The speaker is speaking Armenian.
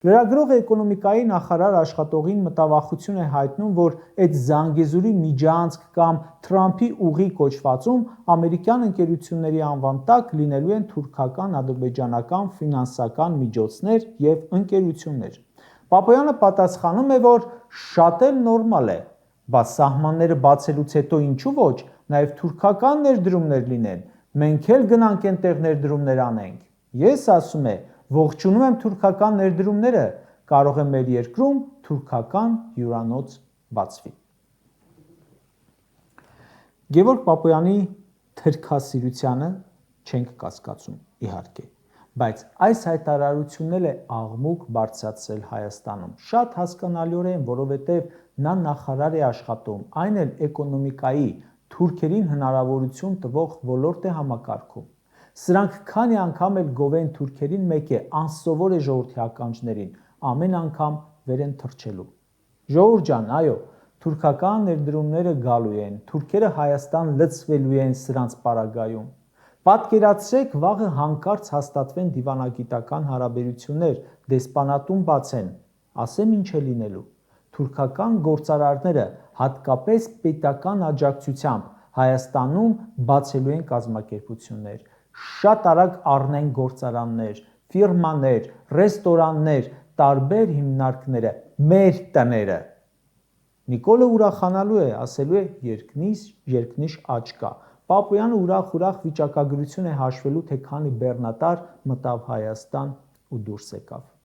Լրագրողը էկոնոմիկայի նախարար աշխատողին մտավախություն է հայտնում, որ այդ Զանգեզուրի միջանցք կամ Թրամփի ուղի կոչվածում ամերիկյան ընկերությունների անվան տակ լինելու են թուրքական, ադրբեջանական ֆինանսական միջոցներ և ընկերություններ։ Պապոյանը պատասխանում է, որ շատ էլ նորմալ է, բայց սահմանները բացելուց հետո ինչու ոչ, նաև թուրքական ներդրումներ լինեն, մենք էլ գնանք էնտեղ ներդրումներ անենք։ Ես ասում է, ողջունում եմ թուրքական ներդրումները, կարող է մեր երկրում թուրքական հյուրանոց բացվի։ Գևորգ Պապոյանի թրքասիրությանը չենք կասկածում, իհարկե, բայց այս հայտարարությունն էլ է աղմուկ բարձրացրել Հայաստանում, շատ հասկանալիորեն, որովհետև նա նախարար է աշխատում, այն էլ էկոնոմիկայի, թուրքերին հնարավորություն տվող ոլորտ է համակարգում։ Սրանք քանի անգամ էլ գովեն թուրքերին, մեկ է, անսովոր է ժողովրդի ականջներին, ամեն անգամ վեր են թռչելու։ Ժողովուրդ ջան, այո, թուրքական ներդրումները գալու են, թուրքերը Հայաստան լցվելու են սրանց պարագայում։ Պատկերացրեք, վաղը հանկարծ հաստատվեն դիվանագիտական հարաբերություններ, դեսպանատուն բացեն, ասեմ ինչ է լինելու։ Թուրքական գործարարները, հատկապես պետական աջակցությամբ, Հայաստանում բացելու են կազմակերպություններ, շատ արագ առնեն գործարաններ, ֆիրմաներ, ռեստորաններ, տարբեր հիմնարկները, մեր տները։ Նիկոլը ուրախանալու է, ասելու է երկնիշ աճ կա։ Պապոյանը ուրախ վիճակագրություն է հաշվելու, թե քանի բեռնատար մտավ Հայաստան ու դուրս եկավ։